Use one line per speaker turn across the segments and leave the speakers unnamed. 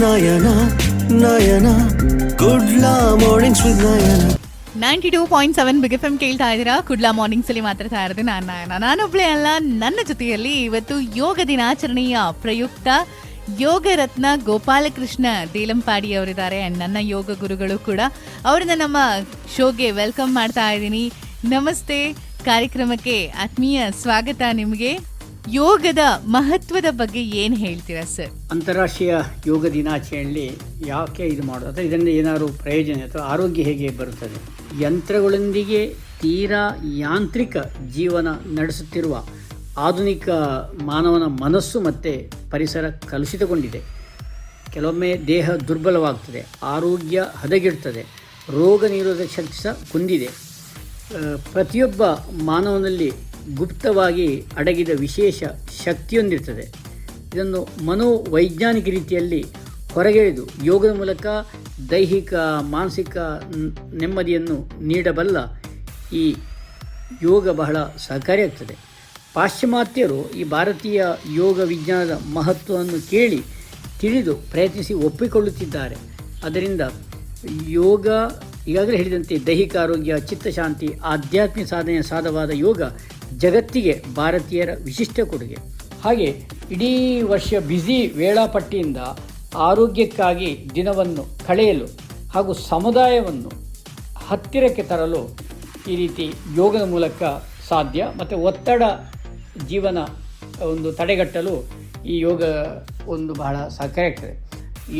Nayana Nayana Kudla mornings with Nayana
92.7 big F M ಕೇಳ್ತಾ ಇದ್ದೀರಾ. Kudla mornings ಅಲ್ಲಿ ಮಾತಾಡ್ತಾ ಇರೋದು ನಾನೊಬ್ಳೆ ಅಲ್ಲ. ನನ್ನ ಜೊತೆಯಲ್ಲಿ ಇವತ್ತು ಯೋಗ ದಿನಾಚರಣೆಯ ಪ್ರಯುಕ್ತ ಯೋಗ ರತ್ನ ಗೋಪಾಲಕೃಷ್ಣ ದೇಲಂಪಾಡಿ ಅವರಿದ್ದಾರೆ. ಅಂಡ್ ನನ್ನ ಯೋಗ ಗುರುಗಳು ಕೂಡ. ಅವ್ರನ್ನ ನಮ್ಮ ಶೋಗೆ ವೆಲ್ಕಮ್ ಮಾಡ್ತಾ ಇದ್ದೀನಿ. ನಮಸ್ತೆ. ಕಾರ್ಯಕ್ರಮಕ್ಕೆ ಆತ್ಮೀಯ ಸ್ವಾಗತ ನಿಮಗೆ. ಯೋಗದ ಮಹತ್ವದ ಬಗ್ಗೆ ಏನು ಹೇಳ್ತೀರಾ ಸರ್?
ಅಂತಾರಾಷ್ಟ್ರೀಯ ಯೋಗ ದಿನಾಚರಣೆಯಲ್ಲಿ ಯಾಕೆ ಇದು ಮಾಡೋದು, ಅಥವಾ ಇದರಿಂದ ಏನಾದರೂ ಪ್ರಯೋಜನ ಅಥವಾ ಆರೋಗ್ಯ ಹೇಗೆ ಬರುತ್ತದೆ? ಯಂತ್ರಗಳೊಂದಿಗೆ ತೀರಾ ಯಾಂತ್ರಿಕ ಜೀವನ ನಡೆಸುತ್ತಿರುವ ಆಧುನಿಕ ಮಾನವನ ಮನಸ್ಸು ಮತ್ತು ಪರಿಸರ ಕಲುಷಿತಗೊಂಡಿದೆ. ಕೆಲವೊಮ್ಮೆ ದೇಹ ದುರ್ಬಲವಾಗ್ತದೆ, ಆರೋಗ್ಯ ಹದಗೆಡ್ತದೆ, ರೋಗ ನಿರೋಧಕ ಶಕ್ತಿ ಸಹ ಕುಂದಿದೆ. ಪ್ರತಿಯೊಬ್ಬ ಮಾನವನಲ್ಲಿ ಗುಪ್ತವಾಗಿ ಅಡಗಿದ ವಿಶೇಷ ಶಕ್ತಿಯೊಂದಿರ್ತದೆ. ಇದನ್ನು ಮನೋವೈಜ್ಞಾನಿಕ ರೀತಿಯಲ್ಲಿ ಹೊರಗೆಳೆದು ಯೋಗದ ಮೂಲಕ ದೈಹಿಕ ಮಾನಸಿಕ ನೆಮ್ಮದಿಯನ್ನು ನೀಡಬಲ್ಲ ಈ ಯೋಗ ಬಹಳ ಸಹಕಾರಿಯಾಗ್ತದೆ. ಪಾಶ್ಚಿಮಾತ್ಯರು ಈ ಭಾರತೀಯ ಯೋಗ ವಿಜ್ಞಾನದ ಮಹತ್ವವನ್ನು ಕೇಳಿ ತಿಳಿದು ಪ್ರಯತ್ನಿಸಿ ಒಪ್ಪಿಕೊಳ್ಳುತ್ತಿದ್ದಾರೆ. ಅದರಿಂದ ಯೋಗ ಈಗಾಗಲೇ ಹೇಳಿದಂತೆ ದೈಹಿಕ ಆರೋಗ್ಯ, ಚಿತ್ತಶಾಂತಿ, ಆಧ್ಯಾತ್ಮಿಕ ಸಾಧನೆಯ ಸಾಧವಾದ ಯೋಗ ಜಗತ್ತಿಗೆ ಭಾರತೀಯರ ವಿಶಿಷ್ಟ ಕೊಡುಗೆ. ಹಾಗೆ ಇಡೀ ವರ್ಷ ಬ್ಯುಸಿ ವೇಳಾಪಟ್ಟಿಯಿಂದ ಆರೋಗ್ಯಕ್ಕಾಗಿ ದಿನವನ್ನು ಕಳೆಯಲು ಹಾಗೂ ಸಮುದಾಯವನ್ನು ಹತ್ತಿರಕ್ಕೆ ತರಲು ಈ ರೀತಿ ಯೋಗದ ಮೂಲಕ ಸಾಧ್ಯ. ಮತ್ತು ಒತ್ತಡ ಜೀವನ ಒಂದು ತಡೆಗಟ್ಟಲು ಈ ಯೋಗ ಒಂದು ಬಹಳ ಸಹಕಾರಿಯಾಗ್ತದೆ.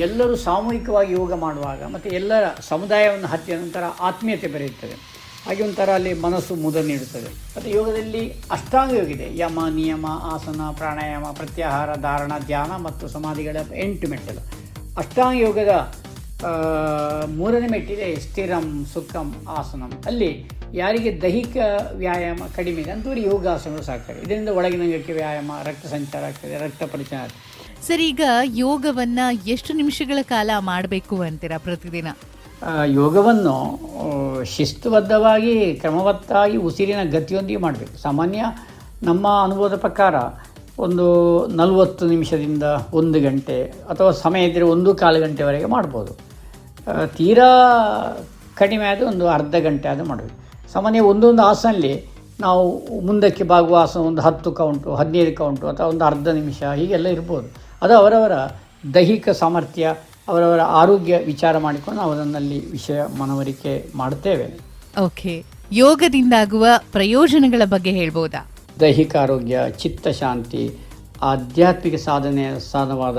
ಎಲ್ಲರೂ ಸಾಮೂಹಿಕವಾಗಿ ಯೋಗ ಮಾಡುವಾಗ ಮತ್ತು ಎಲ್ಲರ ಸಮುದಾಯವನ್ನು ಹತ್ತಿರ ನಂತರ ಆತ್ಮೀಯತೆ ಬೆರೆಯುತ್ತದೆ. ಹಾಗೆ ಒಂಥರ ಅಲ್ಲಿ ಮನಸ್ಸು ಮುದ ನೀಡುತ್ತದೆ. ಮತ್ತು ಯೋಗದಲ್ಲಿ ಅಷ್ಟಾಂಗ ಯೋಗ ಇದೆ. ಯಮ, ನಿಯಮ, ಆಸನ, ಪ್ರಾಣಾಯಾಮ, ಪ್ರತ್ಯಾಹಾರ, ಧಾರಣ, ಧ್ಯಾನ ಮತ್ತು ಸಮಾಧಿಗಳ 8 ಮೆಟ್ಟಲು. ಅಷ್ಟಾಂಗ ಯೋಗದ 3ನೇ ಮೆಟ್ಟಿದೆ ಸ್ಥಿರಂ ಸುಖಂ ಆಸನಂ. ಅಲ್ಲಿ ಯಾರಿಗೆ ದೈಹಿಕ ವ್ಯಾಯಾಮ ಕಡಿಮೆ ಇದೆ ಅಂಥವ್ರಿಗೆ ಯೋಗಾಸನಗಳು ಸಾಕ್ತಾರೆ. ಇದರಿಂದ ಒಳಗಿನಂಗಕ್ಕೆ ವ್ಯಾಯಾಮ, ರಕ್ತ ಸಂಚಾರ ಆಗ್ತದೆ, ರಕ್ತ ಪರಿಚಯ ಆಗ್ತದೆ.
ಸರ್, ಈಗ ಯೋಗವನ್ನ ಎಷ್ಟು ನಿಮಿಷಗಳ ಕಾಲ ಮಾಡಬೇಕು ಅಂತೀರಾ ಪ್ರತಿದಿನ?
ಯೋಗವನ್ನು ಶಿಸ್ತುಬದ್ಧವಾಗಿ ಕ್ರಮವತ್ತಾಗಿ ಉಸಿರಿನ ಗತಿಯೊಂದಿಗೆ ಮಾಡಬೇಕು. ಸಾಮಾನ್ಯ ನಮ್ಮ ಅನುಭವದ ಪ್ರಕಾರ ಒಂದು 40 ನಿಮಿಷದಿಂದ 1 ಗಂಟೆ ಅಥವಾ ಸಮಯ ಇದ್ದರೆ 1/4 ಗಂಟೆವರೆಗೆ ಮಾಡ್ಬೋದು. ತೀರಾ ಕಡಿಮೆ ಆದರೆ ಒಂದು ಅರ್ಧ ಗಂಟೆ ಆದರೂ ಮಾಡಬೇಕು. ಸಾಮಾನ್ಯ ಒಂದೊಂದು ಆಸನಲ್ಲಿ ನಾವು ಮುಂದಕ್ಕೆ ಬಾಗುವ ಆಸನ ಒಂದು 10 ಕೌಂಟು, 15 ಕೌಂಟು ಅಥವಾ ಒಂದು ಅರ್ಧ ನಿಮಿಷ ಹೀಗೆಲ್ಲ ಇರ್ಬೋದು. ಅದು ಅವರವರ ದೈಹಿಕ ಸಾಮರ್ಥ್ಯ, ಅವರವರ ಆರೋಗ್ಯ ವಿಚಾರ ಮಾಡಿಕೊಂಡು ನಾವು ಅದನ್ನಲ್ಲಿ ವಿಷಯ ಮನವರಿಕೆ ಮಾಡುತ್ತೇವೆ.
ಓಕೆ, ಯೋಗದಿಂದಾಗುವ ಪ್ರಯೋಜನಗಳ ಬಗ್ಗೆ ಹೇಳ್ಬೋದಾ?
ದೈಹಿಕ ಆರೋಗ್ಯ, ಚಿತ್ತಶಾಂತಿ, ಆಧ್ಯಾತ್ಮಿಕ ಸಾಧನವಾದ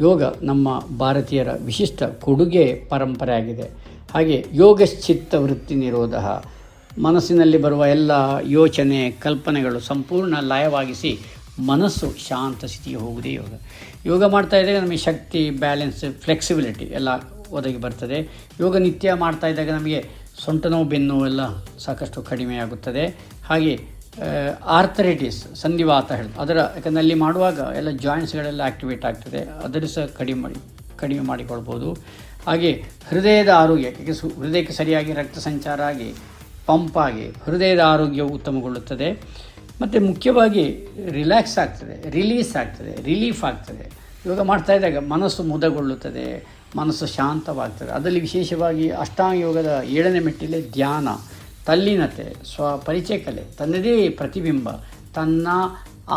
ಯೋಗ ನಮ್ಮ ಭಾರತೀಯರ ವಿಶಿಷ್ಟ ಕೊಡುಗೆ ಪರಂಪರೆಯಾಗಿದೆ. ಹಾಗೆ ಯೋಗಶ್ಚಿತ್ತ ವೃತ್ತಿ ನಿರೋಧ, ಮನಸ್ಸಿನಲ್ಲಿ ಬರುವ ಎಲ್ಲ ಯೋಚನೆ ಕಲ್ಪನೆಗಳು ಸಂಪೂರ್ಣ ಲಯವಾಗಿಸಿ ಮನಸ್ಸು ಶಾಂತ ಸ್ಥಿತಿಗೆ ಹೋಗುವುದೇ ಯೋಗ. ಯೋಗ ಮಾಡ್ತಾ ಇದ್ದಾಗ ನಮಗೆ ಶಕ್ತಿ, ಬ್ಯಾಲೆನ್ಸ್, ಫ್ಲೆಕ್ಸಿಬಿಲಿಟಿ ಎಲ್ಲ ಒದಗಿ ಬರ್ತದೆ. ಯೋಗ ನಿತ್ಯ ಮಾಡ್ತಾ ಇದ್ದಾಗ ನಮಗೆ ಸೊಂಟ ನೋವು, ಬೆನ್ನು ಎಲ್ಲ ಸಾಕಷ್ಟು ಕಡಿಮೆಯಾಗುತ್ತದೆ. ಹಾಗೆ ಆರ್ಥರೈಟಿಸ್, ಸಂಧಿವಾತ ಹೇಳೋದು, ಅದರ ಯಾಕಂದರೆ ಅಲ್ಲಿ ಮಾಡುವಾಗ ಎಲ್ಲ ಜಾಯಿಂಟ್ಸ್ಗಳೆಲ್ಲ ಆ್ಯಕ್ಟಿವೇಟ್ ಆಗ್ತದೆ, ಅದನ್ನು ಸಹ ಕಡಿಮೆ ಮಾಡಿಕೊಳ್ಬೋದು. ಹಾಗೆ ಹೃದಯದ ಆರೋಗ್ಯ, ಹೃದಯಕ್ಕೆ ಸರಿಯಾಗಿ ರಕ್ತ ಸಂಚಾರ ಆಗಿ ಪಂಪ್ ಆಗಿ ಹೃದಯದ ಆರೋಗ್ಯವು ಉತ್ತಮಗೊಳ್ಳುತ್ತದೆ. ಮತ್ತು ಮುಖ್ಯವಾಗಿ ರಿಲ್ಯಾಕ್ಸ್ ಆಗ್ತದೆ, ರಿಲೀಫ್ ಆಗ್ತದೆ. ಯೋಗ ಮಾಡ್ತಾ ಇದ್ದಾಗ ಮನಸ್ಸು ಮುದಗೊಳ್ಳುತ್ತದೆ, ಮನಸ್ಸು ಶಾಂತವಾಗ್ತದೆ. ಅದರಲ್ಲಿ ವಿಶೇಷವಾಗಿ ಅಷ್ಟಾಂಗ ಯೋಗದ 7ನೇ ಮೆಟ್ಟಿಲೆ ಧ್ಯಾನ, ತಲ್ಲೀನತೆ, ಸ್ವಪರಿಚಯ ಕಲೆ, ತನ್ನದೇ ಪ್ರತಿಬಿಂಬ, ತನ್ನ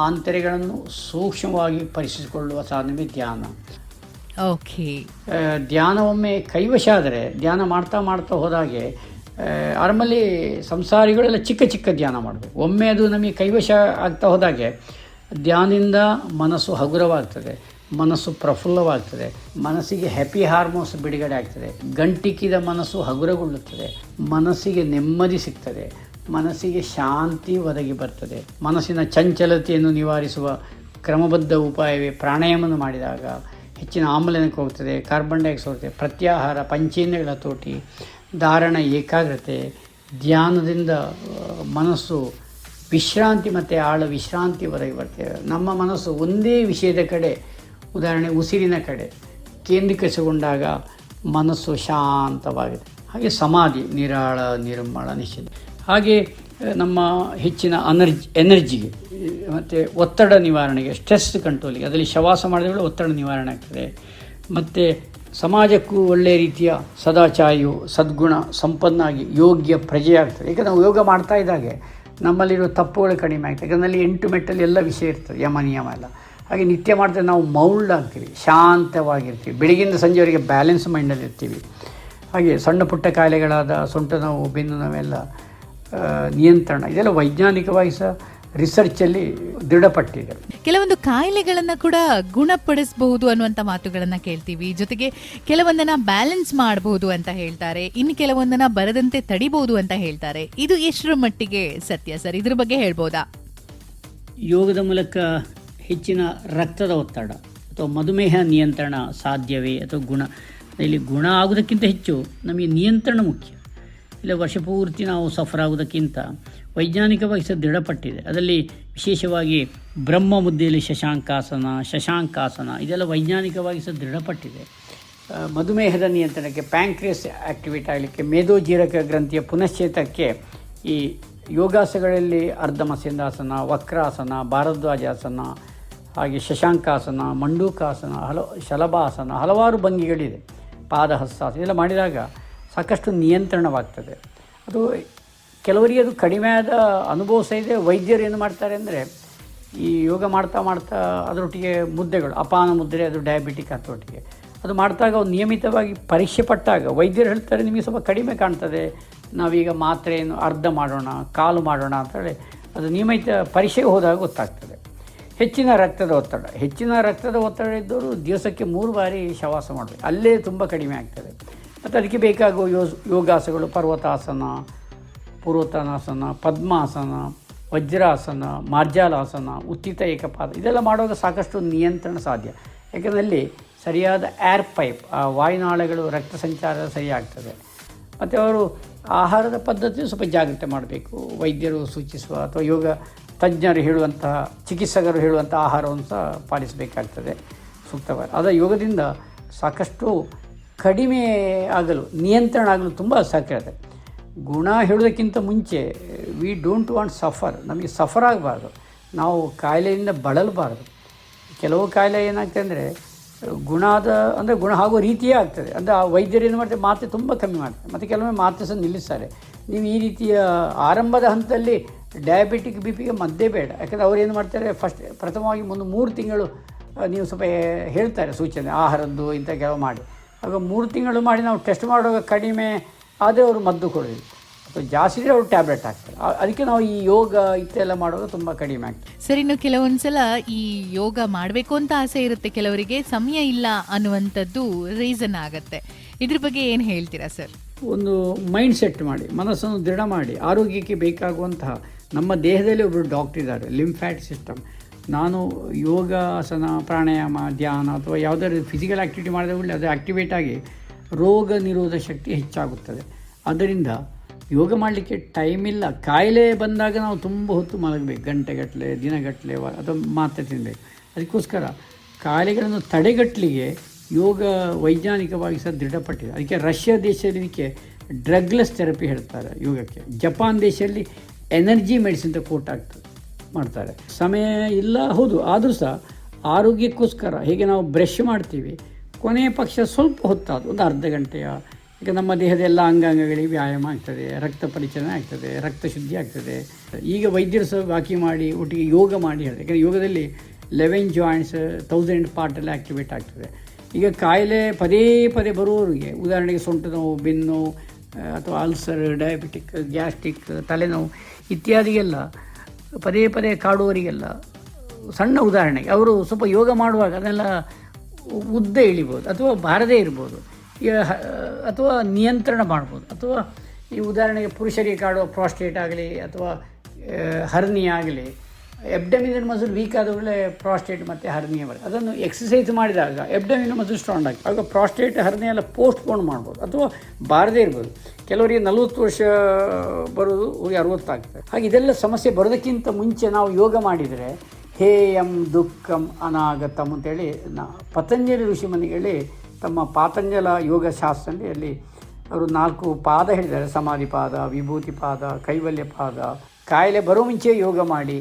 ಆಂತರ್ಯಗಳನ್ನು ಸೂಕ್ಷ್ಮವಾಗಿ ಪರಿಶೀಲಿಸಿಕೊಳ್ಳುವ ಸಾಧನೆ ಧ್ಯಾನ.
ಓಕೆ,
ಧ್ಯಾನ ಒಮ್ಮೆ ಕೈವಶ ಆದರೆ ಧ್ಯಾನ ಮಾಡ್ತಾ ಹೋದಾಗೆ ಆರಂಭಲ್ಲಿ ಸಂಸಾರಿಗಳೆಲ್ಲ ಚಿಕ್ಕ ಧ್ಯಾನ ಮಾಡಬೇಕು. ಒಮ್ಮೆ ಅದು ನಮಗೆ ಕೈವಶ ಆಗ್ತಾ ಹೋದಾಗೆ ಧ್ಯಾನದಿಂದ ಮನಸ್ಸು ಹಗುರವಾಗ್ತದೆ, ಮನಸ್ಸು ಪ್ರಫುಲ್ಲವಾಗ್ತದೆ, ಮನಸ್ಸಿಗೆ ಹ್ಯಾಪಿ ಹಾರ್ಮೋನ್ಸ್ ಬಿಡುಗಡೆ ಆಗ್ತದೆ, ಗಂಟಿಕ್ಕಿದ ಮನಸ್ಸು ಹಗುರಗೊಳ್ಳುತ್ತದೆ, ಮನಸ್ಸಿಗೆ ನೆಮ್ಮದಿ ಸಿಗ್ತದೆ, ಮನಸ್ಸಿಗೆ ಶಾಂತಿ ಒದಗಿ ಬರ್ತದೆ. ಮನಸ್ಸಿನ ಚಂಚಲತೆಯನ್ನು ನಿವಾರಿಸುವ ಕ್ರಮಬದ್ಧ ಉಪಾಯವೇ ಪ್ರಾಣಾಯಾಮವನ್ನು ಮಾಡಿದಾಗ ಹೆಚ್ಚಿನ ಆಮ್ಲಜನಕ ಹೋಗ್ತದೆ, ಕಾರ್ಬನ್ ಡೈಆಕ್ಸೈಡ್ ಹೋಗ್ತದೆ, ಪ್ರತ್ಯಾಹಾರ, ಪಂಚೇಂದ್ರಿಯಗಳ ಹತೋಟಿ, ಧಾರಣ, ಏಕಾಗ್ರತೆ, ಧ್ಯಾನದಿಂದ ಮನಸ್ಸು ವಿಶ್ರಾಂತಿ ಮತ್ತು ಆಳ ವಿಶ್ರಾಂತಿವರೆಗೆ ಬರ್ತೇವೆ. ನಮ್ಮ ಮನಸ್ಸು ಒಂದೇ ವಿಷಯದ ಕಡೆ, ಉದಾಹರಣೆ ಉಸಿರಿನ ಕಡೆ ಕೇಂದ್ರೀಕರಿಸಿಕೊಂಡಾಗ ಮನಸ್ಸು ಶಾಂತವಾಗಿದೆ. ಹಾಗೆ ಸಮಾಧಿ, ನಿರಾಳ, ನಿರ್ಮಳ, ನಿಶ್ಚಲ. ಹಾಗೆ ನಮ್ಮ ಹೆಚ್ಚಿನ ಎನರ್ಜಿಗೆ ಮತ್ತು ಒತ್ತಡ ನಿವಾರಣೆಗೆ, ಸ್ಟ್ರೆಸ್ ಕಂಟ್ರೋಲಿಗೆ, ಅದರಲ್ಲಿ ಶವಾಸ ಮಾಡಿದ್ರೆ ಒತ್ತಡ ನಿವಾರಣೆ ಆಗ್ತದೆ. ಮತ್ತು ಸಮಾಜಕ್ಕೂ ಒಳ್ಳೆಯ ರೀತಿಯ ಸದಾಚಾರಿಯು ಸದ್ಗುಣ ಸಂಪನ್ನಾಗಿ ಯೋಗ್ಯ ಪ್ರಜೆಯಾಗ್ತದೆ. ಈಗ ನಾವು ಯೋಗ ಮಾಡ್ತಾ ಇದ್ದಾಗೆ ನಮ್ಮಲ್ಲಿರೋ ತಪ್ಪುಗಳು ಕಡಿಮೆ ಆಗ್ತದೆ. ಯಾಕಂದರೆ 8 ಮೆಟ್ಟಲ್ಲಿ ಎಲ್ಲ ವಿಷಯ ಇರ್ತದೆ, ಯಮ ನಿಯಮ ಎಲ್ಲ. ಹಾಗೆ ನಿತ್ಯ ಮಾಡ್ತಾರೆ ನಾವು ಮೌಲ್ಡ್ ಆಗ್ತೀವಿ, ಶಾಂತವಾಗಿರ್ತೀವಿ, ಬೆಳಗಿಂದ ಸಂಜೆವರೆಗೆ ಬ್ಯಾಲೆನ್ಸ್ ಮೈಂಡಲ್ಲಿ ಇರ್ತೀವಿ. ಹಾಗೆ ಸಣ್ಣ ಪುಟ್ಟ ಕಾಯಿಲೆಗಳಾದ ಸೊಂಟ ನೋವು, ಬೆನ್ನು ನೋವೆಲ್ಲ ನಿಯಂತ್ರಣ, ಇದೆಲ್ಲ ವೈಜ್ಞಾನಿಕವಾಗಿ ಸಹ ರಿಸರ್ಚಲ್ಲಿ ದೃಢಪಟ್ಟಿದೆ.
ಕೆಲವೊಂದು ಕಾಯಿಲೆಗಳನ್ನ ಕೂಡ ಗುಣಪಡಿಸಬಹುದು ಅನ್ನುವಂಥ ಮಾತುಗಳನ್ನ ಕೇಳ್ತೀವಿ. ಜೊತೆಗೆ ಕೆಲವೊಂದನ್ನ ಬ್ಯಾಲೆನ್ಸ್ ಮಾಡಬಹುದು ಅಂತ ಹೇಳ್ತಾರೆ, ಇನ್ನು ಕೆಲವೊಂದನ್ನ ಬರದಂತೆ ತಡಿಬಹುದು ಅಂತ ಹೇಳ್ತಾರೆ. ಇದು ಎಷ್ಟರ ಮಟ್ಟಿಗೆ ಸತ್ಯ ಸರ್? ಇದ್ರ ಬಗ್ಗೆ ಹೇಳ್ಬೋದಾ?
ಯೋಗದ ಮೂಲಕ ಹೆಚ್ಚಿನ ರಕ್ತದ ಒತ್ತಡ ಅಥವಾ ಮಧುಮೇಹ ನಿಯಂತ್ರಣ ಸಾಧ್ಯವೇ? ಅಥವಾ ಇಲ್ಲಿ ಗುಣ ಆಗೋದಕ್ಕಿಂತ ಹೆಚ್ಚು ನಮಗೆ ನಿಯಂತ್ರಣ ಮುಖ್ಯ. ಇಲ್ಲ ವರ್ಷ ಪೂರ್ತಿ ನಾವು ಸಫರ್ ಆಗೋದಕ್ಕಿಂತ ವೈಜ್ಞಾನಿಕವಾಗಿ ಸಹ ದೃಢಪಟ್ಟಿದೆ. ಅದರಲ್ಲಿ ವಿಶೇಷವಾಗಿ ಬ್ರಹ್ಮ ಮುದ್ದೆಯಲ್ಲಿ ಶಶಾಂಕಾಸನ ಇದೆಲ್ಲ ವೈಜ್ಞಾನಿಕವಾಗಿ ಸಹ ದೃಢಪಟ್ಟಿದೆ. ಮಧುಮೇಹದ ನಿಯಂತ್ರಣಕ್ಕೆ, ಪ್ಯಾಂಕ್ರಿಯಸ್ ಆ್ಯಕ್ಟಿವೇಟ್ ಆಗಲಿಕ್ಕೆ, ಮೇದೋಜೀರಕ ಗ್ರಂಥಿಯ ಪುನಶ್ಚೇತಕ್ಕೆ ಈ ಯೋಗಾಸನಗಳಲ್ಲಿ ಅರ್ಧಮಸೇಂದ್ರಾಸನ, ವಕ್ರಾಸನ, ಭಾರದ್ವಾಜಾಸನ, ಹಾಗೆ ಶಶಾಂಕಾಸನ, ಮಂಡೂಕಾಸನ, ಶಲಭಾಸನ, ಹಲವಾರು ಭಂಗಿಗಳಿದೆ, ಪಾದಹಸ್ತಾಸನ ಇದೆಲ್ಲ ಮಾಡಿದಾಗ ಸಾಕಷ್ಟು ನಿಯಂತ್ರಣವಾಗ್ತದೆ. ಅದು ಕೆಲವರಿಗೆ ಅದು ಕಡಿಮೆ ಆದ ಅನುಭವ ಸಹ ಇದೆ. ವೈದ್ಯರು ಏನು ಮಾಡ್ತಾರೆ ಅಂದರೆ, ಈ ಯೋಗ ಮಾಡ್ತಾ ಅದರೊಟ್ಟಿಗೆ ಮುದ್ದೆಗಳು, ಅಪಾನ ಮುದ್ರೆ, ಅದು ಡಯಾಬಿಟಿಕ್ ಅದರೊಟ್ಟಿಗೆ ಅದು ಮಾಡಿದಾಗ ಅವ್ರು ನಿಯಮಿತವಾಗಿ ಪರೀಕ್ಷೆ ಪಟ್ಟಾಗ ವೈದ್ಯರು ಹೇಳ್ತಾರೆ ನಿಮಗೆ ಸ್ವಲ್ಪ ಕಡಿಮೆ ಕಾಣ್ತದೆ, ನಾವೀಗ ಮಾತ್ರೆಯನ್ನು ಅರ್ಧ ಮಾಡೋಣ, ಕಾಲು ಮಾಡೋಣ ಅಂತೇಳಿ ಅದು ನಿಯಮಿತ ಪರೀಕ್ಷೆಗೆ ಹೋದಾಗ ಗೊತ್ತಾಗ್ತದೆ. ಹೆಚ್ಚಿನ ರಕ್ತದ ಒತ್ತಡ ಇದ್ದವರು ದಿವಸಕ್ಕೆ 3 ಬಾರಿ ಶವಾಸ ಮಾಡಬೇಕು, ಅಲ್ಲೇ ತುಂಬ ಕಡಿಮೆ ಆಗ್ತದೆ. ಮತ್ತು ಅದಕ್ಕೆ ಬೇಕಾಗುವ ಯೋಗಾಸನಗಳು ಪರ್ವತಾಸನ, ಪೂರ್ವೋತ್ತಾನಾಸನ, ಪದ್ಮಾಸನ, ವಜ್ರಾಸನ, ಮಾರ್ಜಾಲಾಸನ, ಉತ್ತಿತ ಏಕಪಾದ ಇದೆಲ್ಲ ಮಾಡುವಾಗ ಸಾಕಷ್ಟು ನಿಯಂತ್ರಣ ಸಾಧ್ಯ. ಯಾಕೆಂದರೆ ಅಲ್ಲಿ ಸರಿಯಾದ ಏರ್ ಪೈಪ್, ಆ ವಾಯುನಾಳಗಳು ರಕ್ತ ಸಂಚಾರ ಸರಿಯಾಗ್ತದೆ. ಮತ್ತು ಅವರು ಆಹಾರದ ಪದ್ಧತಿ ಸ್ವಲ್ಪ ಜಾಗ್ರತೆ ಮಾಡಬೇಕು. ವೈದ್ಯರು ಸೂಚಿಸುವ ಅಥವಾ ಯೋಗ ತಜ್ಞರು ಹೇಳುವಂತಹ, ಚಿಕಿತ್ಸಕರು ಹೇಳುವಂಥ ಆಹಾರವನ್ನು ಸಹ ಪಾಲಿಸಬೇಕಾಗ್ತದೆ ಸೂಕ್ತವಾಗಿ. ಆದರೆ ಯೋಗದಿಂದ ಸಾಕಷ್ಟು ಕಡಿಮೆ ಆಗಲು, ನಿಯಂತ್ರಣ ಆಗಲು ತುಂಬ ಸಹಕಾರಿ ಇದೆ. ಗುಣ ಹೇಳೋದಕ್ಕಿಂತ ಮುಂಚೆ ವಿ ಡೋಂಟ್ ವಾಂಟ್ ಸಫರ್, ನಮಗೆ ಸಫರ್ ಆಗಬಾರ್ದು, ನಾವು ಕಾಯಿಲೆಯಿಂದ ಬಳಲಬಾರ್ದು. ಕೆಲವು ಕಾಯಿಲೆ ಏನಾಗ್ತದೆ ಅಂದರೆ ಗುಣ ಆಗುವ ರೀತಿಯೇ ಆಗ್ತದೆ. ಅಂದರೆ ಆ ವೈದ್ಯರು ಏನು ಮಾಡ್ತಾರೆ, ಮಾತ್ರೆ ತುಂಬ ಕಮ್ಮಿ ಮಾಡ್ತಾರೆ, ಮತ್ತು ಕೆಲವೊಮ್ಮೆ ಮಾತ್ರೆ ಸಹ ನಿಲ್ಲಿಸ್ತಾರೆ. ನೀವು ಈ ರೀತಿಯ ಆರಂಭದ ಹಂತದಲ್ಲಿ ಡಯಾಬಿಟಿಕ್ BP ಮದ್ದೇ ಬೇಡ. ಯಾಕಂದರೆ ಅವ್ರು ಏನು ಮಾಡ್ತಾರೆ, ಪ್ರಥಮವಾಗಿ 3 ತಿಂಗಳು ನೀವು ಸ್ವಲ್ಪ ಹೇಳ್ತಾರೆ ಸೂಚನೆ ಆಹಾರದ್ದು ಇಂಥ ಕೆಲವು ಮಾಡಿ, ಆಗ 3 ತಿಂಗಳು ಮಾಡಿ ನಾವು ಟೆಸ್ಟ್ ಮಾಡುವಾಗ ಕಡಿಮೆ ಆದರೆ ಅವರು ಮದ್ದು ಕೊಡೋದಿಲ್ಲ, ಅಥವಾ ಜಾಸ್ತಿ ಇದ್ದರೆ ಅವರು ಟ್ಯಾಬ್ಲೆಟ್ ಹಾಕ್ತಾರೆ. ಅದಕ್ಕೆ ನಾವು ಈ ಯೋಗ ಇತ್ತೆಲ್ಲ ಮಾಡುವಾಗ ತುಂಬ ಕಡಿಮೆ ಆಗ್ತದೆ.
ಸರ್, ಇನ್ನು ಕೆಲವೊಂದ್ಸಲ ಈ ಯೋಗ ಮಾಡಬೇಕು ಅಂತ ಆಸೆ ಇರುತ್ತೆ, ಕೆಲವರಿಗೆ ಸಮಯ ಇಲ್ಲ ಅನ್ನುವಂಥದ್ದು ರೀಸನ್ ಆಗುತ್ತೆ. ಇದ್ರ ಬಗ್ಗೆ ಏನು ಹೇಳ್ತೀರಾ ಸರ್?
ಒಂದು ಮೈಂಡ್ ಸೆಟ್ ಮಾಡಿ, ಮನಸ್ಸನ್ನು ದೃಢ ಮಾಡಿ, ಆರೋಗ್ಯಕ್ಕೆ ಬೇಕಾಗುವಂತಹ ನಮ್ಮ ದೇಹದಲ್ಲಿ ಒಬ್ಬರು ಡಾಕ್ಟರ್ ಇದ್ದಾರೆ, ಲಿಂಫ್ಯಾಟಿಕ್ ಸಿಸ್ಟಮ್. ನಾನು ಯೋಗಾಸನ, ಪ್ರಾಣಾಯಾಮ, ಧ್ಯಾನ ಅಥವಾ ಯಾವುದಾದ್ರು ಫಿಸಿಕಲ್ ಆ್ಯಕ್ಟಿವಿಟಿ ಮಾಡಿದ ಒಳ್ಳೆ ಅದು ಆ್ಯಕ್ಟಿವೇಟ್ ಆಗಿ ರೋಗ ನಿರೋಧಕ ಶಕ್ತಿ ಹೆಚ್ಚಾಗುತ್ತದೆ. ಆದ್ದರಿಂದ ಯೋಗ ಮಾಡಲಿಕ್ಕೆ ಟೈಮ್ ಇಲ್ಲ. ಕಾಯಿಲೆ ಬಂದಾಗ ನಾವು ತುಂಬ ಹೊತ್ತು ಮಲಗಬೇಕು, ಗಂಟೆಗಟ್ಟಲೆ, ದಿನಗಟ್ಟಲೆ, ಅಥವಾ ಮಾತ್ರೆ ತಿನ್ನಬೇಕು. ಅದಕ್ಕೋಸ್ಕರ ಕಾಯಿಲೆಗಳನ್ನು ತಡೆಗಟ್ಟಲಿಗೆ ಯೋಗ ವೈಜ್ಞಾನಿಕವಾಗಿ ಸಹ ದೃಢಪಟ್ಟಿದೆ. ಅದಕ್ಕೆ ರಷ್ಯಾ ದೇಶದಲ್ಲಿ ಇದಕ್ಕೆ ಡ್ರಗ್ಲೆಸ್ ಥೆರಪಿ ಹೇಳ್ತಾರೆ ಯೋಗಕ್ಕೆ. ಜಪಾನ್ ದೇಶದಲ್ಲಿ ಎನರ್ಜಿ ಮೆಡಿಸಿನ್ ಅಂತ ಮಾಡ್ತಾರೆ. ಸಮಯ ಇಲ್ಲ ಹೌದು, ಆದರೂ ಸಹ ಆರೋಗ್ಯಕ್ಕೋಸ್ಕರ ಹೇಗೆ ನಾವು ಬ್ರಷ್ ಮಾಡ್ತೀವಿ, ಕೊನೆಯ ಪಕ್ಷ ಸ್ವಲ್ಪ ಹೊತ್ತಾದ ಒಂದು ಅರ್ಧ ಗಂಟೆಯ, ಈಗ ನಮ್ಮ ದೇಹದ ಎಲ್ಲ ಅಂಗಾಂಗಗಳಿಗೆ ವ್ಯಾಯಾಮ ಆಗ್ತದೆ, ರಕ್ತ ಪರಿಚಲನೆ ಆಗ್ತದೆ, ರಕ್ತ ಶುದ್ಧಿ ಆಗ್ತದೆ. ಈಗ ವೈದ್ಯರು ಸಹ ವಾಕಿ ಮಾಡಿ ಒಟ್ಟಿಗೆ ಯೋಗ ಮಾಡಿ ಹೇಳ್ತಾರೆ. ಯಾಕಂದರೆ ಯೋಗದಲ್ಲಿ 11 ಜಾಯಿಂಟ್ಸ್ 1000 ಪಾರ್ಟೆಲ್ಲ ಆ್ಯಕ್ಟಿವೇಟ್ ಆಗ್ತದೆ. ಈಗ ಕಾಯಿಲೆ ಪದೇ ಬರುವವರಿಗೆ, ಉದಾಹರಣೆಗೆ ಸೊಂಟ ನೋವು, ಬೆನ್ನು ಅಥವಾ ಅಲ್ಸರ್, ಡಯಾಬಿಟಿಕ್, ಗ್ಯಾಸ್ಟ್ರಿಕ್, ತಲೆನೋವು ಇತ್ಯಾದಿಗೆಲ್ಲ ಪದೇ ಕಾಡುವವರಿಗೆಲ್ಲ ಸಣ್ಣ ಉದಾಹರಣೆಗೆ ಅವರು ಸ್ವಲ್ಪ ಯೋಗ ಮಾಡುವಾಗ ಅದೆಲ್ಲ ಉದ್ದ ಇಳಿಬೋದು ಅಥವಾ ಬಾರದೇ ಇರ್ಬೋದು, ಅಥವಾ ನಿಯಂತ್ರಣ ಮಾಡ್ಬೋದು. ಅಥವಾ ಈ ಉದಾಹರಣೆಗೆ ಪುರುಷರಿಗೆ ಕಾಡುವ ಪ್ರಾಸ್ಟೇಟ್ ಆಗಲಿ ಅಥವಾ ಹರ್ನಿಯ ಆಗಲಿ, ಎಬ್ಡಮಿನಲ್ ಮಸಲ್ ವೀಕ್ ಆದವುಗಳೇ ಪ್ರಾಸ್ಟೇಟ್ ಮತ್ತು ಹರ್ನಿಯ ಬರುತ್ತೆ. ಅದನ್ನು ಎಕ್ಸಸೈಸ್ ಮಾಡಿದಾಗ ಎಬ್ಡಮಿನಲ್ ಮಸಲ್ ಸ್ಟ್ರಾಂಗ್ ಆಗ್ತದೆ. ಆಗ ಪ್ರಾಸ್ಟೇಟ್ ಹರ್ನಿಯ ಎಲ್ಲ ಪೋಸ್ಟ್ಪೋನ್ ಮಾಡ್ಬೋದು ಅಥವಾ ಬಾರದೇ ಇರ್ಬೋದು. ಕೆಲವರಿಗೆ 40 ವರ್ಷ ಬರೋದು, ಹೋಗಿ 60 ಆಗ್ತದೆ. ಹಾಗೆ ಇದೆಲ್ಲ ಸಮಸ್ಯೆ ಬರೋದಕ್ಕಿಂತ ಮುಂಚೆ ನಾವು ಯೋಗ ಮಾಡಿದರೆ ಹೇಯಂ ದುಃಖಂ ಅನಾಗತಂ ಅಂತೇಳಿ ಪತಂಜಲಿ ಋಷಿಮುನಿಗಳೇ ತಮ್ಮ ಪಾತಂಜಲ ಯೋಗ ಶಾಸ್ತ್ರದಲ್ಲಿ ಅವರು 4 ಪಾದ ಹೇಳಿದ್ದಾರೆ. ಸಮಾಧಿ ಪಾದ, ವಿಭೂತಿ ಪಾದ, ಕೈವಲ್ಯ ಪಾದ. ಕಾಯಿಲೆ ಬರೋ ಮುಂಚೆ ಯೋಗ ಮಾಡಿ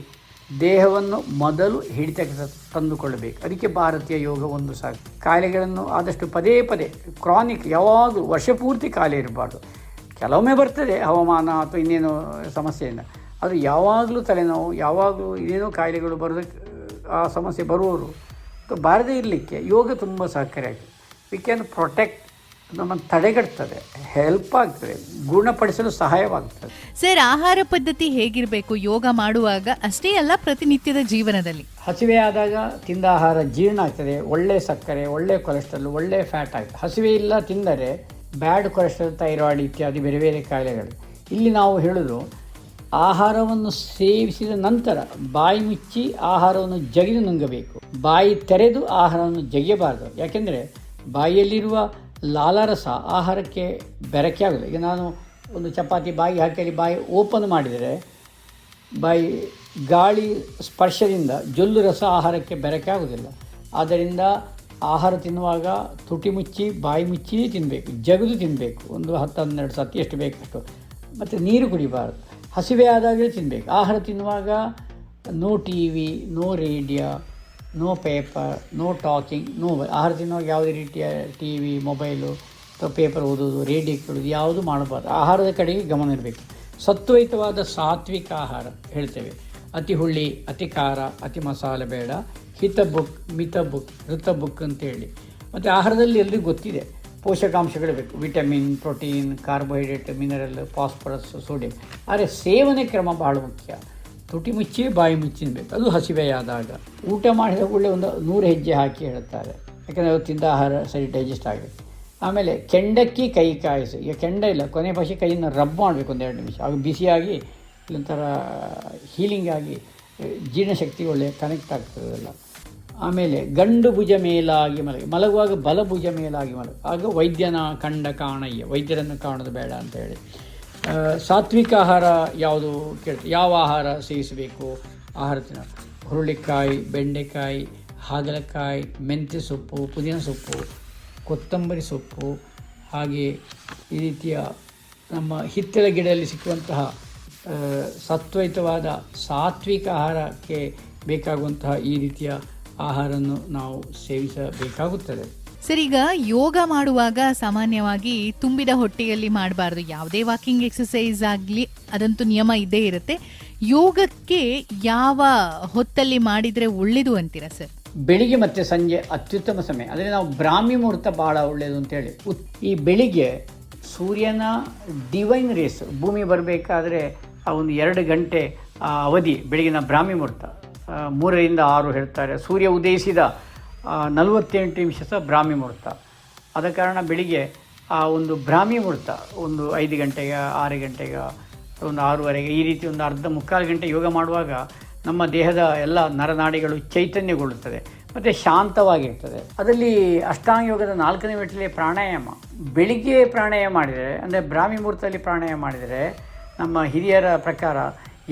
ದೇಹವನ್ನು ಮೊದಲು ಹಿಡಿತಕ್ಕೆ ತಂದುಕೊಳ್ಳಬೇಕು. ಅದಕ್ಕೆ ಭಾರತೀಯ ಯೋಗ ಒಂದು ಸಾಕು. ಕಾಯಿಲೆಗಳನ್ನು ಆದಷ್ಟು ಪದೇ ಪದೇ ಕ್ರಾನಿಕ್ ಯಾವಾಗಲೂ ವರ್ಷಪೂರ್ತಿ ಕಾಯಿಲೆ ಇರಬಾರ್ದು. ಕೆಲವೊಮ್ಮೆ ಬರ್ತದೆ ಹವಾಮಾನ ಅಥವಾ ಇನ್ನೇನು ಸಮಸ್ಯೆಯಿಂದ, ಅದು ಯಾವಾಗಲೂ ತಲೆನೋವು, ಯಾವಾಗಲೂ ಇನ್ನೇನೋ ಕಾಯಿಲೆಗಳು ಬರೋದಕ್ಕೆ ಆ ಸಮಸ್ಯೆ ಬರುವವರು ಬಾರದೇ ಇರಲಿಕ್ಕೆ ಯೋಗ ತುಂಬ ಸಹಕಾರಿಯಾಗಿದೆ. ವಿ ಕ್ಯಾನ್ ಪ್ರೊಟೆಕ್ಟ್, ನಮ್ಮನ್ನು ತಡೆಗಟ್ತದೆ, ಹೆಲ್ಪ್ ಆಗ್ತದೆ, ಗುಣಪಡಿಸಲು ಸಹಾಯವಾಗ್ತದೆ.
ಸರ್, ಆಹಾರ ಪದ್ಧತಿ ಹೇಗಿರಬೇಕು ಯೋಗ ಮಾಡುವಾಗ ಅಷ್ಟೇ ಅಲ್ಲ ಪ್ರತಿನಿತ್ಯದ ಜೀವನದಲ್ಲಿ?
ಹಸಿವೆ ಆದಾಗ ತಿಂದ ಆಹಾರ ಜೀರ್ಣ ಆಗ್ತದೆ, ಒಳ್ಳೆ ಸಕ್ಕರೆ, ಒಳ್ಳೆ ಕೊಲೆಸ್ಟ್ರಾಲ್, ಒಳ್ಳೆ ಫ್ಯಾಟ್ ಆಗ್ತದೆ. ಹಸಿವೆ ಇಲ್ಲ ತಿಂದರೆ ಬ್ಯಾಡ್ ಕೊಲೆಸ್ಟ್ರಾಲ್, ಥೈರಾಯ್ಡ್ ಇತ್ಯಾದಿ ಬೇರೆ ಬೇರೆ ಕಾಯಿಲೆಗಳು. ಇಲ್ಲಿ ನಾವು ಹೇಳೋದು, ಆಹಾರವನ್ನು ಸೇವಿಸಿದ ನಂತರ ಬಾಯಿ ಮುಚ್ಚಿ ಆಹಾರವನ್ನು ಜಗಿದು ನುಂಗಬೇಕು. ಬಾಯಿ ತೆರೆದು ಆಹಾರವನ್ನು ಜಗಿಯಬಾರದು. ಯಾಕೆಂದರೆ ಬಾಯಿಯಲ್ಲಿರುವ ಲಾಲಾರಸ ಆಹಾರಕ್ಕೆ ಬೆರಕೆ ಆಗೋಲ್ಲ. ಈಗ ನಾನು ಒಂದು ಚಪಾತಿ ಬಾಯಿ ಹಾಕಿ ಅಲ್ಲಿ ಬಾಯಿ ಓಪನ್ ಮಾಡಿದರೆ ಬಾಯಿ ಗಾಳಿ ಸ್ಪರ್ಶದಿಂದ ಜೊಲ್ಲು ರಸ ಆಹಾರಕ್ಕೆ ಬೆರಕೆ ಆಗೋದಿಲ್ಲ. ಆದ್ದರಿಂದ ಆಹಾರ ತಿನ್ನುವಾಗ ತುಟಿ ಮುಚ್ಚಿ ಬಾಯಿ ಮುಚ್ಚಿ ತಿನ್ನಬೇಕು, ಜಗಿದು ತಿನ್ನಬೇಕು. ಒಂದು 10-12 ಸತಿ ಎಷ್ಟು ಬೇಕಷ್ಟು. ಮತ್ತು ನೀರು ಕುಡಿಬಾರ್ದು. ಹಸಿವೆ ಆದಾಗಲೇ ತಿನ್ನಬೇಕು. ಆಹಾರ ತಿನ್ನುವಾಗ no T V, no radio, no paper, no talking, no. ಆಹಾರ ತಿನ್ನುವಾಗ ಯಾವುದೇ ರೀತಿಯ ಟಿ ವಿ, ಮೊಬೈಲು ಅಥವಾ ಪೇಪರ್ ಓದೋದು, ರೇಡಿಯೋ ಕೇಳೋದು ಯಾವುದು ಮಾಡಬಾರ್ದು. ಆಹಾರದ ಕಡೆಗೆ ಗಮನ ಇರಬೇಕು. ಸತ್ವಯುತವಾದ ಸಾತ್ವಿಕ ಆಹಾರ ಹೇಳ್ತೇವೆ. ಅತಿ ಹುಳಿ, ಅತಿ ಖಾರ, ಅತಿ ಮಸಾಲೆ ಬೇಡ. ಹಿತ ಬುಕ್, ಮಿತ ಬುಕ್, ಋತ ಬುಕ್ ಅಂತೇಳಿ. ಮತ್ತು ಆಹಾರದಲ್ಲಿ ಎಲ್ರಿಗೂ ಗೊತ್ತಿದೆ ಪೋಷಕಾಂಶಗಳು ಬೇಕು. Vitamin, protein, carbohydrate, mineral, phosphorus, sodium. ಆದರೆ ಸೇವನೆ ಕ್ರಮ ಬಹಳ ಮುಖ್ಯ. ತುಟಿ ಮುಚ್ಚಿ ಬಾಯಿ ಮುಚ್ಚಿನ್ಬೇಕು. ಅದು ಹಸಿವೆಯಾದಾಗ. ಊಟ ಮಾಡಿದ ಕೂಡಲೇ ಒಂದು 100 ಹೆಜ್ಜೆ ಹಾಕಿ ಹೇಳ್ತಾರೆ. ಯಾಕಂದರೆ ಅದು ತಿಂದ ಆಹಾರ ಸರಿ ಡೈಜೆಸ್ಟ್ ಆಗುತ್ತೆ. ಆಮೇಲೆ ಕೆಂಡಕ್ಕಿ ಕೈ ಕಾಯಿಸು. ಈಗ ಕೆಂಡ ಇಲ್ಲ, ಕೊನೆ ಭಾಷೆ ಕೈಯನ್ನು ರಬ್ ಮಾಡಬೇಕು 1-2 ನಿಮಿಷ. ಆಗ ಬಿಸಿಯಾಗಿ ಒಂಥರ ಹೀಲಿಂಗ್ ಆಗಿ ಜೀರ್ಣಶಕ್ತಿ ಒಳ್ಳೆ ಕನೆಕ್ಟ್ ಆಗ್ತದಲ್ಲ. ಆಮೇಲೆ ಗಂಡು ಭುಜ ಮೇಲಾಗಿ ಮಲಗುವಾಗ ಬಲಭುಜ ಮೇಲಾಗಿ ಆಗ ವೈದ್ಯನ ಕಂಡ ಕಾಣಯ್ಯ, ವೈದ್ಯರನ್ನು ಕಾಣೋದು ಬೇಡ ಅಂತ ಹೇಳಿ. ಸಾತ್ವಿಕ ಆಹಾರ ಯಾವುದು ಕೇಳ್ತೀವಿ. ಯಾವ ಆಹಾರ ಸೇವಿಸಬೇಕು? ಆಹಾರ ಹುರುಳಿಕಾಯಿ, ಬೆಂಡೆಕಾಯಿ, ಹಾಗಲಕಾಯಿ, ಮೆಂತ್ಯ ಸೊಪ್ಪು, ಪುದೀನ ಸೊಪ್ಪು, ಕೊತ್ತಂಬರಿ ಸೊಪ್ಪು, ಹಾಗೆ ಈ ರೀತಿಯ ನಮ್ಮ ಹಿತ್ತಲ ಗಿಡದಲ್ಲಿ ಸಿಕ್ಕುವಂತಹ ಸತ್ವಯುತವಾದ ಸಾತ್ವಿಕ ಆಹಾರಕ್ಕೆ ಬೇಕಾಗುವಂತಹ ಈ ರೀತಿಯ ಆಹಾರವನ್ನು ನಾವು ಸೇವಿಸಬೇಕಾಗುತ್ತದೆ.
ಸರ್, ಈಗ ಯೋಗ ಮಾಡುವಾಗ ಸಾಮಾನ್ಯವಾಗಿ ತುಂಬಿದ ಹೊಟ್ಟೆಯಲ್ಲಿ ಮಾಡಬಾರ್ದು. ಯಾವುದೇ ವಾಕಿಂಗ್ ಎಕ್ಸಸೈಸ್ ಆಗಲಿ ಅದಂತೂ ನಿಯಮ ಇದ್ದೇ ಇರುತ್ತೆ. ಯೋಗಕ್ಕೆ ಯಾವ ಹೊತ್ತಲ್ಲಿ ಮಾಡಿದರೆ ಒಳ್ಳೆಯದು ಅಂತೀರಾ ಸರ್?
ಬೆಳಿಗ್ಗೆ ಮತ್ತು ಸಂಜೆ ಅತ್ಯುತ್ತಮ ಸಮಯ. ಅಂದರೆ ನಾವು ಬ್ರಾಹ್ಮಿ ಮುಹೂರ್ತ ಭಾಳ ಒಳ್ಳೆಯದು ಅಂತೇಳಿ. ಈ ಬೆಳಿಗ್ಗೆ ಸೂರ್ಯನ ಡಿವೈನ್ ರೇಸ್ ಭೂಮಿ ಬರಬೇಕಾದ್ರೆ ಆ ಒಂದು 2 ಗಂಟೆ ಅವಧಿ ಬೆಳಗಿನ ಬ್ರಾಹ್ಮಿ ಮುಹೂರ್ತ, 3ರಿಂದ 6 ಹೇಳ್ತಾರೆ. ಸೂರ್ಯ ಉದಯಿಸಿದ 48 ನಿಮಿಷ ಸಹ ಬ್ರಾಹ್ಮಿ ಮುಹೂರ್ತ. ಆದ ಕಾರಣ ಬೆಳಿಗ್ಗೆ ಆ ಒಂದು ಬ್ರಾಹ್ಮಿ ಮುಹೂರ್ತ ಒಂದು 5 ಗಂಟೆಗೆ, 6 ಗಂಟೆಗೆ, ಒಂದು 6:30 ಈ ರೀತಿ ಒಂದು ಅರ್ಧ ಮುಕ್ಕಾಲು ಗಂಟೆ ಯೋಗ ಮಾಡುವಾಗ ನಮ್ಮ ದೇಹದ ಎಲ್ಲ ನರನಾಡಿಗಳು ಚೈತನ್ಯಗೊಳ್ಳುತ್ತದೆ ಮತ್ತು ಶಾಂತವಾಗಿರ್ತದೆ. ಅದರಲ್ಲಿ ಅಷ್ಟಾಂಗ ಯೋಗದ 4ನೇ ಮೆಟ್ಟಿಲೆ ಪ್ರಾಣಾಯಾಮ. ಬೆಳಿಗ್ಗೆ ಪ್ರಾಣಾಯಾಮ ಮಾಡಿದರೆ, ಅಂದರೆ ಬ್ರಾಹ್ಮಿ ಮುಹೂರ್ತದಲ್ಲಿ ಪ್ರಾಣಾಯಾಮ ಮಾಡಿದರೆ ನಮ್ಮ ಹಿರಿಯರ ಪ್ರಕಾರ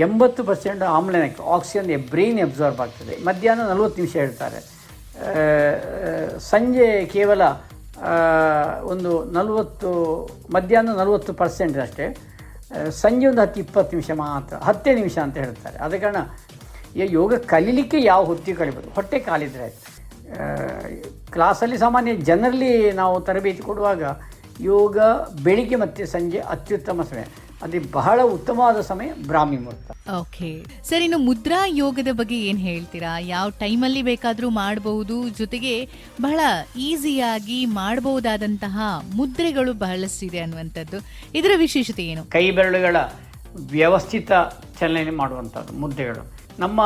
80% ಆಮ್ಲಜನಕ, ಆಕ್ಸಿಜನ್ ಬ್ರೈನ್ ಅಬ್ಸಾರ್ಬ್ ಆಗ್ತದೆ. ಮಧ್ಯಾಹ್ನ 40 ನಿಮಿಷ ಹೇಳ್ತಾರೆ. ಸಂಜೆ ಕೇವಲ ಒಂದು 40, ಮಧ್ಯಾಹ್ನ 40% ಅಷ್ಟೇ. ಸಂಜೆ ಒಂದು 10-20 ನಿಮಿಷ ಮಾತ್ರ, 10 ನಿಮಿಷ ಅಂತ ಹೇಳ್ತಾರೆ. ಆದ ಕಾರಣ ಯೋಗ ಕಲೀಲಿಕ್ಕೆ ಯಾವ ಹೊತ್ತಿಗೆ ಕಲಿಬೋದು, ಹೊಟ್ಟೆ ಕಾಲಿದ್ರೆ ಆಯಿತು. ಕ್ಲಾಸಲ್ಲಿ ಸಾಮಾನ್ಯ ಜನರಲ್ಲಿ ನಾವು ತರಬೇತಿ ಕೊಡುವಾಗ ಯೋಗ ಬೆಳಿಗ್ಗೆ ಮತ್ತು ಸಂಜೆ ಅತ್ಯುತ್ತಮ ಸಮಯ. ಅದು ಬಹಳ ಉತ್ತಮವಾದ ಸಮಯ ಬ್ರಾಹ್ಮಿ ಮುಹೂರ್ತ.
ಓಕೆ ಸರ್, ಇನ್ನು ಮುದ್ರಾ ಯೋಗದ ಬಗ್ಗೆ ಏನು ಹೇಳ್ತೀರಾ? ಯಾವ ಟೈಮಲ್ಲಿ ಬೇಕಾದರೂ ಮಾಡಬಹುದು, ಜೊತೆಗೆ ಬಹಳ ಈಸಿಯಾಗಿ ಮಾಡಬಹುದಾದಂತಹ ಮುದ್ರೆಗಳು ಬಹಳಷ್ಟಿದೆ ಅನ್ನುವಂಥದ್ದು, ಇದರ ವಿಶೇಷತೆ ಏನು?
ಕೈ ಬೆರಳುಗಳ ವ್ಯವಸ್ಥಿತ ಚಲನೆ ಮಾಡುವಂಥದ್ದು ಮುದ್ರೆಗಳು. ನಮ್ಮ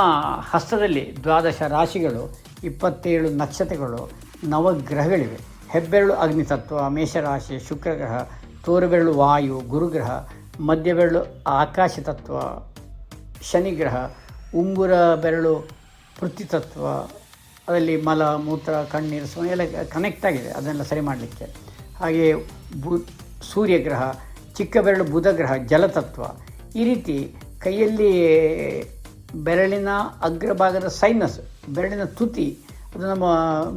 ಹಸ್ತದಲ್ಲಿ 12 ರಾಶಿಗಳು, 27 ನಕ್ಷತ್ರಗಳು, ನವಗ್ರಹಗಳಿವೆ. ಹೆಬ್ಬೆರಳು ಅಗ್ನಿತತ್ವ, ಮೇಷರಾಶಿ ಶುಕ್ರಗ್ರಹ, ತೋರುಬೆರಳು ವಾಯು ಗುರುಗ್ರಹ, ಮಧ್ಯಬೆರಳು ಆಕಾಶ ತತ್ವ ಶನಿಗ್ರಹ, ಉಂಗುರ ಬೆರಳು ಪೃಥ್ವಿತತ್ವ. ಅದರಲ್ಲಿ ಮಲ ಮೂತ್ರ ಕಣ್ಣೀರು ಎಲ್ಲ ಕನೆಕ್ಟ್ ಆಗಿದೆ, ಅದನ್ನೆಲ್ಲ ಸರಿ ಮಾಡಲಿಕ್ಕೆ. ಹಾಗೆ ಸೂರ್ಯಗ್ರಹ, ಚಿಕ್ಕ ಬೆರಳು ಬುಧಗ್ರಹ ಜಲತತ್ವ. ಈ ರೀತಿ ಕೈಯಲ್ಲಿ ಬೆರಳಿನ ಅಗ್ರಭಾಗದ ಸೈನಸ್, ಬೆರಳಿನ ತುಟಿ, ಅದು ನಮ್ಮ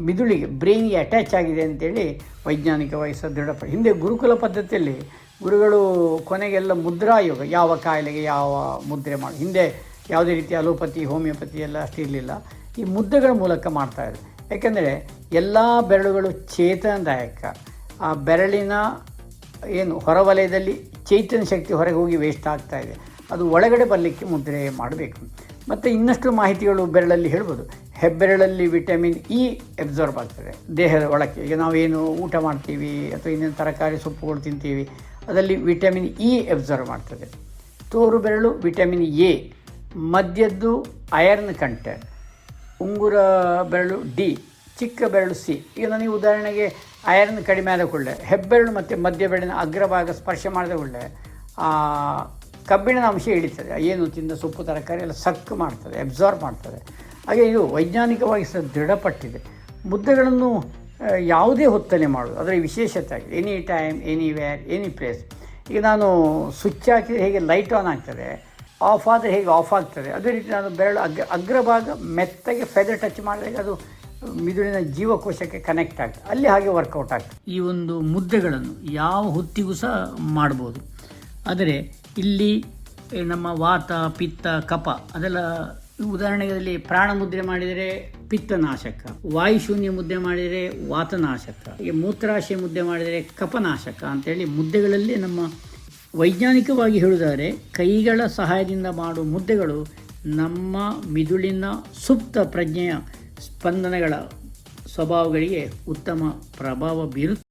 ಮಿದುಳಿಗೆ ಬ್ರೈನ್ಗೆ ಅಟ್ಯಾಚ್ ಆಗಿದೆ ಅಂತೇಳಿ ವೈಜ್ಞಾನಿಕವಾಗಿ ದೃಢಪಡಿ. ಹಿಂದೆ ಗುರುಕುಲ ಪದ್ಧತಿಯಲ್ಲಿ ಗುರುಗಳು ಕೊನೆಗೆಲ್ಲ ಮುದ್ರಾ ಯೋಗ, ಯಾವ ಕಾಯಿಲೆಗೆ ಯಾವ ಮುದ್ರೆ ಮಾಡಿ. ಹಿಂದೆ ಯಾವುದೇ ರೀತಿಯ ಅಲೋಪತಿ ಹೋಮಿಯೋಪತಿ ಎಲ್ಲ ಅಷ್ಟಿರಲಿಲ್ಲ. ಈ ಮುದ್ದೆಗಳ ಮೂಲಕ ಮಾಡ್ತಾಯಿದ್ರು. ಯಾಕೆಂದರೆ ಎಲ್ಲ ಬೆರಳುಗಳು ಚೇತನದಾಯಕ. ಆ ಬೆರಳಿನ ಏನು ಹೊರವಲಯದಲ್ಲಿ ಚೈತನ್ಯ ಶಕ್ತಿ ಹೊರಗೆ ಹೋಗಿ ವೇಸ್ಟ್ ಆಗ್ತಾಯಿದೆ, ಅದು ಒಳಗಡೆ ಬರಲಿಕ್ಕೆ ಮುದ್ರೆ ಮಾಡಬೇಕು. ಮತ್ತು ಇನ್ನಷ್ಟು ಮಾಹಿತಿಗಳು ಬೆರಳಲ್ಲಿ ಹೇಳ್ಬೋದು. ಹೆಬ್ಬೆರಳಲ್ಲಿ ವಿಟಮಿನ್ ಇ ಅಬ್ಸರ್ವ್ ಆಗ್ತದೆ ದೇಹದ ಒಳಕ್ಕೆ. ಈಗ ನಾವೇನು ಊಟ ಮಾಡ್ತೀವಿ ಅಥವಾ ಇನ್ನೇನು ತರಕಾರಿ ಸೊಪ್ಪುಗಳು ತಿಂತೀವಿ, ಅದರಲ್ಲಿ ವಿಟಮಿನ್ ಇ ಅಬ್ಸರ್ವ್ ಮಾಡ್ತದೆ. ತೋರು ಬೆರಳು ವಿಟಮಿನ್ ಎ, ಮಧ್ಯದ್ದು ಐರನ್ ಕಂಟೆಂಟ್, ಉಂಗುರ ಬೆರಳು ಡಿ, ಚಿಕ್ಕ ಬೆರಳು ಸಿ. ಈಗ ನನಗೆ ಉದಾಹರಣೆಗೆ ಐರನ್ ಕಡಿಮೆ ಆದ ಕೂಡಲೇ ಹೆಬ್ಬೆರಳು ಮತ್ತು ಮಧ್ಯ ಬೆರಳಿನ ಅಗ್ರಭಾಗ ಸ್ಪರ್ಶ ಮಾಡಿದ ಕೂಡಲೇ ಕಬ್ಬಿಣದ ಅಂಶ ಇಳಿತದೆ. ಏನು ತಿಂದ ಸೊಪ್ಪು ತರಕಾರಿ ಎಲ್ಲ ಸಕ್ ಮಾಡ್ತದೆ, ಅಬ್ಸಾರ್ಬ್ ಮಾಡ್ತದೆ. ಹಾಗೆ ಇದು ವೈಜ್ಞಾನಿಕವಾಗಿ ದೃಢಪಟ್ಟಿದೆ. ಮುದ್ದೆಗಳನ್ನು ಯಾವುದೇ ಹೊತ್ತಲ್ಲಿ ಮಾಡೋದು ಅದರ ವಿಶೇಷತೆ ಆಗಿದೆ. Any time, anywhere, any place. ಈಗ ನಾನು ಸ್ವಿಚ್ ಹಾಕಿದರೆ ಹೇಗೆ ಲೈಟ್ ಆನ್ ಆಗ್ತದೆ, ಆಫ್ ಆದರೆ ಹೇಗೆ ಆಫ್ ಆಗ್ತದೆ, ಅದೇ ರೀತಿ ನಾನು ಬೆರಳು ಅಗ್ರಭಾಗ ಮೆತ್ತಗೆ ಫೆದರ್ ಟಚ್ ಮಾಡಿದಾಗ ಅದು ಮಿದುಳಿನ ಜೀವಕೋಶಕ್ಕೆ ಕನೆಕ್ಟ್ ಆಗ್ತದೆ, ಅಲ್ಲಿ ಹಾಗೆ ವರ್ಕೌಟ್ ಆಗ್ತದೆ. ಈ ಒಂದು ಮುದ್ದೆಗಳನ್ನು ಯಾವ ಹೊತ್ತಿಗೂ ಸಹ ಮಾಡ್ಬೋದು. ಆದರೆ ಇಲ್ಲಿ ನಮ್ಮ ವಾತ, ಪಿತ್ತ, ಕಫ ಅದೆಲ್ಲ ಉದಾಹರಣೆಗಳಲ್ಲಿ ಪ್ರಾಣ ಮುದ್ರೆ ಮಾಡಿದರೆ ಪಿತ್ತನಾಶಕ, ವಾಯುಶೂನ್ಯ ಮುದ್ದೆ ಮಾಡಿದರೆ ವಾತನಾಶಕ, ಈಗ ಮೂತ್ರಾಶಯ ಮುದ್ದೆ ಮಾಡಿದರೆ ಕಫನಾಶಕ ಅಂತೇಳಿ ಮುದ್ದೆಗಳಲ್ಲಿ ನಮ್ಮ ವೈಜ್ಞಾನಿಕವಾಗಿ ಹೇಳುವುದಾದರೆ ಕೈಗಳ ಸಹಾಯದಿಂದ ಮಾಡುವ ಮುದ್ದೆಗಳು ನಮ್ಮ ಮಿದುಳಿನ ಸುಪ್ತ ಪ್ರಜ್ಞೆಯ ಸ್ಪಂದನಗಳ ಸ್ವಭಾವಗಳಿಗೆ ಉತ್ತಮ ಪ್ರಭಾವ ಬೀರುತ್ತವೆ.